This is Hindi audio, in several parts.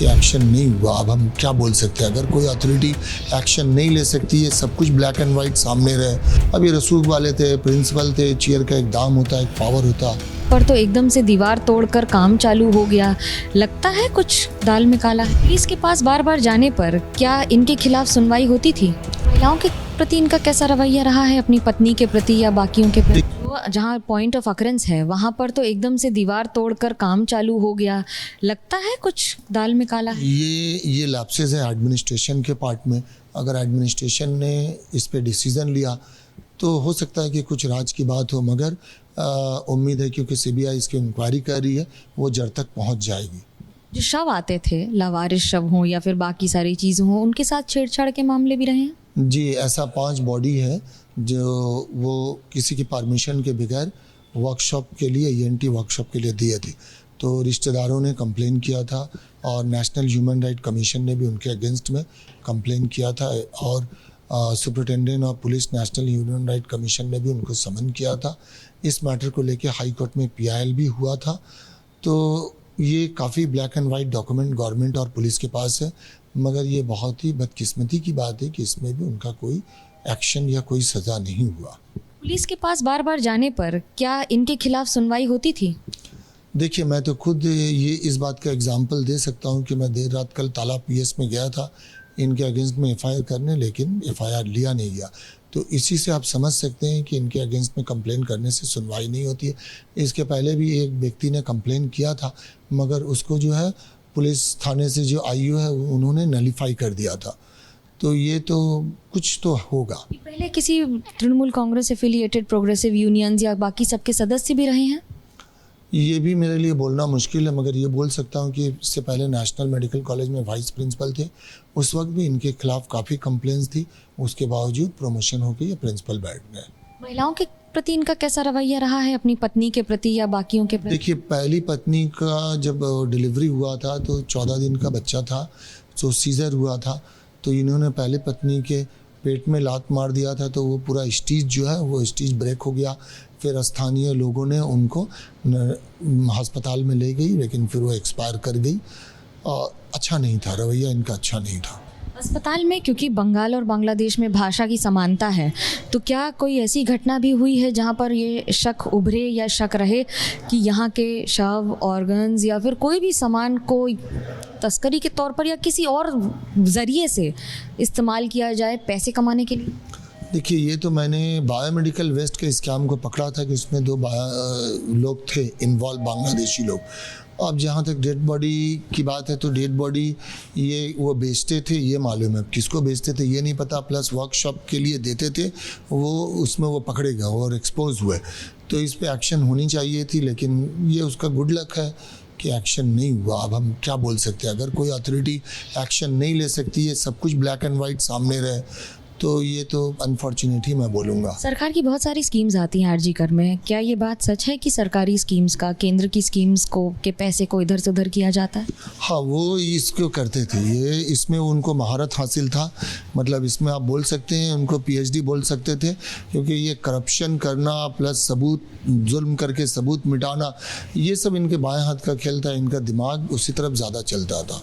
कि एक्शन नहीं हुआ। अब हम क्या बोल सकते हैं, अगर कोई अथॉरिटी एक्शन नहीं ले सकती है, सब कुछ ब्लैक एंड वाइट सामने रहे। अब ये रसूख वाले थे, प्रिंसिपल थे, चेयर का एक दाम होता है, एक पावर होता। पर तो एकदम से दीवार तोड़कर काम चालू हो गया, लगता है कुछ दाल में काला है। पुलिस के पास बार बार जाने पर क्या इनके खिलाफ सुनवाई होती थी? महिलाओं के प्रति इनका कैसा रवैया रहा है, अपनी पत्नी के प्रति या बाकियों के प्रति? जहाँ पॉइंट ऑफ अकरेंस है वहाँ पर तो एकदम से दीवार तोड़कर काम चालू हो गया, लगता है कुछ दाल में काला है। ये लैप्सेस है एडमिनिस्ट्रेशन के पार्ट में। अगर एडमिनिस्ट्रेशन ने इस पे डिसीजन लिया तो हो सकता है कि कुछ राज की बात हो, मगर उम्मीद है क्योंकि सीबीआई इसकी इंक्वायरी कर रही है, वो जड़ तक पहुंच जाएगी। जो शव आते थे, लावारिस शव हों या फिर बाकी सारी चीज़ हों, उनके साथ छेड़छाड़ के मामले भी रहे हैं? जी, ऐसा 5 बॉडी है जो वो किसी की परमिशन के बगैर वर्कशॉप के लिए, ईएनटी वर्कशॉप के लिए दिए थे। तो रिश्तेदारों ने कंप्लेन किया था और नेशनल ह्यूमन राइट कमीशन ने भी उनके अगेंस्ट में कंप्लेन किया था, और superintendent of police national human right commission ने भी उनको समन किया था। इस मैटर को लेके हाई कोर्ट में पीआईएल भी हुआ था। तो ये काफ़ी black and white document government और पुलिस के पास है, मगर ये बहुत ही बदकिस्मती की बात है कि इसमें भी उनका कोई एक्शन या कोई सज़ा नहीं हुआ। पुलिस के पास बार बार जाने पर क्या इनके खिलाफ सुनवाई होती थी? देखिए, मैं तो खुद ये इस बात का एग्जांपल दे सकता हूँ कि मैं देर रात कल तालाब पीएस में गया था इनके अगेंस्ट में एफआईआर करने, लेकिन एफआईआर लिया नहीं गया। तो इसी से आप समझ सकते हैं कि इनके अगेंस्ट में कंप्लेन करने से सुनवाई नहीं होती है। इसके पहले भी एक व्यक्ति ने कंप्लेन किया था, मगर उसको जो है पुलिस थाने से जो आईयू है उन्होंने नलीफाई कर दिया था। तो ये तो कुछ तो होगा। पहले किसी Trinamool Congress affiliated progressive unions या बाकी सबके सदस्य भी रहे हैं? ये भी मेरे लिए बोलना मुश्किल है, मगर ये बोल सकता हूँ कि इससे पहले नेशनल मेडिकल कॉलेज में वाइस प्रिंसिपल थे, उस वक्त भी इनके खिलाफ काफ़ी कंप्लेंट्स थी, उसके बावजूद प्रमोशन हो गई, प्रिंसिपल बैठ गए। महिलाओं के प्रति इनका कैसा रवैया रहा है, अपनी पत्नी के प्रति या बाकियों के प्रति? देखिए, पहली पत्नी का जब डिलीवरी हुआ था तो 14 दिन का बच्चा था, जो सीजर हुआ था, तो इन्होंने पहले पत्नी के पेट में लात मार दिया था, तो वो पूरा स्टीच जो है वो स्टीच ब्रेक हो गया। फिर स्थानीय लोगों ने उनको अस्पताल में ले गई, लेकिन फिर वो एक्सपायर कर गई। अच्छा नहीं था, रवैया इनका अच्छा नहीं था। अस्पताल में, क्योंकि बंगाल और बांग्लादेश में भाषा की समानता है, तो क्या कोई ऐसी घटना भी हुई है जहां पर ये शक उभरे या शक रहे कि यहाँ के शव, ऑर्गन्स या फिर कोई भी सामान को तस्करी के तौर पर या किसी और जरिए से इस्तेमाल किया जाए पैसे कमाने के लिए? देखिए, ये तो मैंने बायोमेडिकल वेस्ट के स्कैम को पकड़ा था कि उसमें 2 लोग थे इन्वॉल्व, बांग्लादेशी लोग। अब जहाँ तक डेड बॉडी की बात है, तो डेड बॉडी ये वो बेचते थे, ये मालूम है। किसको बेचते थे ये नहीं पता, प्लस वर्कशॉप के लिए देते थे, वो उसमें वो पकड़े गए और एक्सपोज हुए। तो इस पे एक्शन होनी चाहिए थी, लेकिन ये उसका गुड लक है कि एक्शन नहीं हुआ। अब हम क्या बोल सकते हैं, अगर कोई अथॉरिटी एक्शन नहीं ले सकती है, सब कुछ ब्लैक एंड वाइट सामने रहे, तो ये तो अनफॉर्चुनेट ही मैं बोलूँगा। सरकार की बहुत सारी स्कीम्स आती हैं आरजी कर में, क्या ये बात सच है कि सरकारी स्कीम्स का, केंद्र की स्कीम्स को के पैसे को इधर से उधर किया जाता है? हाँ, वो इसको करते थे, ये इसमें उनको महारत हासिल था। मतलब इसमें आप बोल सकते हैं उनको पीएचडी बोल सकते थे, क्योंकि ये करप्शन करना प्लस सबूत, जुल्म करके सबूत मिटाना, ये सब इनके बाएं हाथ का खेल था। इनका दिमाग उसी तरफ ज़्यादा चलता था।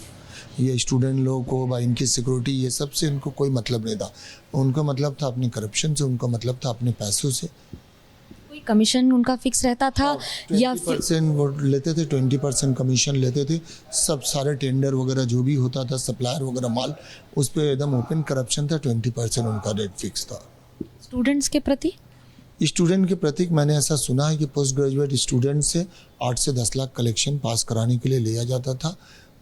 ये स्टूडेंट लोगों को व इनकी सिक्योरिटी, ये सब से इनको कोई मतलब नहीं था। उनको मतलब था अपने करप्शन से, उनको मतलब था अपने पैसों से। कोई कमीशन उनका फिक्स रहता था या 20% वो लेते थे, 20% कमीशन लेते थे। सब सारे टेंडर वगैरह जो भी होता था, सप्लायर वगैरह माल, उस पर एकदम ओपन करप्शन था। 20% उनका रेट फिक्स था। स्टूडेंट्स के प्रति? स्टूडेंट के प्रति मैंने ऐसा सुना है कि पोस्ट ग्रेजुएट स्टूडेंट से 8 से 10 लाख कलेक्शन पास कराने के लिए लिया जाता था,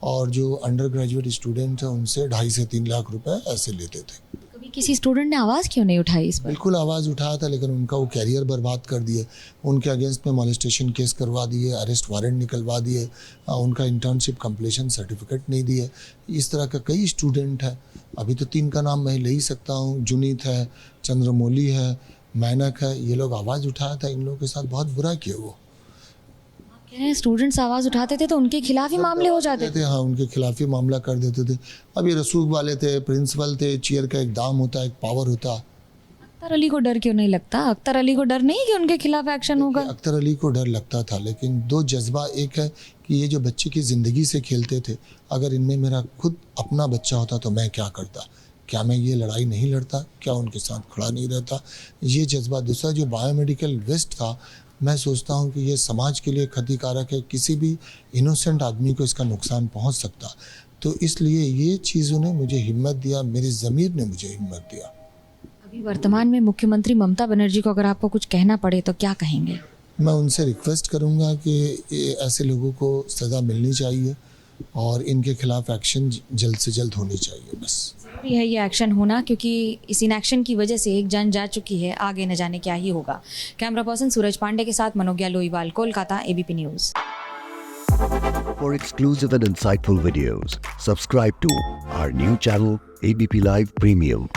और जो अंडर ग्रेजुएट स्टूडेंट हैं उनसे 2.5 से 3 लाख रुपए ऐसे लेते थे। कभी किसी स्टूडेंट ने आवाज़ क्यों नहीं उठाई इस पर? बिल्कुल आवाज़ उठाया था, लेकिन उनका वो कैरियर बर्बाद कर दिए। उनके अगेंस्ट में मॉलेस्टेशन केस करवा दिए, अरेस्ट वारंट निकलवा दिए, उनका इंटर्नशिप कंप्लीशन सर्टिफिकेट नहीं दिए। इस तरह का कई स्टूडेंट है। अभी तो 3 का नाम मैं ले ही सकता हूँ, जुनीत है, चंद्रमौली है, मैनक है। ये लोग आवाज़ उठाया था, इन लोगों के साथ बहुत बुरा किया। वो स्टूडेंट्स आवाज़ उठाते थे तो उनके खिलाफ ही मामले हो जाते थे? हाँ, उनके खिलाफ ही मामला कर देते थे। अब ये रसूख वाले थे, प्रिंसिपल थे, चेयर का एक दाम होता है, एक पावर होता। अख्तर अली को डर क्यों नहीं लगता? अख्तर अली को डर नहीं कि उनके खिलाफ एक्शन होगा? अख्तर अली को डर लगता था, लेकिन दो जज्बा, एक है कि ये जो बच्चे की ज़िंदगी से खेलते थे, अगर इनमें मेरा खुद अपना बच्चा होता तो मैं क्या करता, क्या मैं ये लड़ाई नहीं लड़ता, क्या उनके साथ खड़ा नहीं रहता, ये जज्बा। दूसरा जो बायोमेडिकल वेस्ट था, मैं सोचता हूँ कि ये समाज के लिए क्षतिकारक है, किसी भी इनोसेंट आदमी को इसका नुकसान पहुँच सकता। तो इसलिए ये चीज़ों ने मुझे हिम्मत दिया, मेरी ज़मीर ने मुझे हिम्मत दिया। अभी वर्तमान में मुख्यमंत्री ममता बनर्जी को अगर आपको कुछ कहना पड़े तो क्या कहेंगे? मैं उनसे रिक्वेस्ट करूंगा कि ऐसे लोगों को सज़ा मिलनी चाहिए और इनके खिलाफ एक्शन जल्द से जल्द होनी चाहिए। बस जरूरी है ये एक्शन होना, क्योंकि इस इनएक्शन की वजह से एक जान जा चुकी है, आगे न जाने क्या ही होगा। कैमरा पर्सन सूरज पांडे के साथ Manogya Loiwal, Kolkata, ABP news. For exclusive and insightful videos, subscribe to our new channel ABP Live Premium.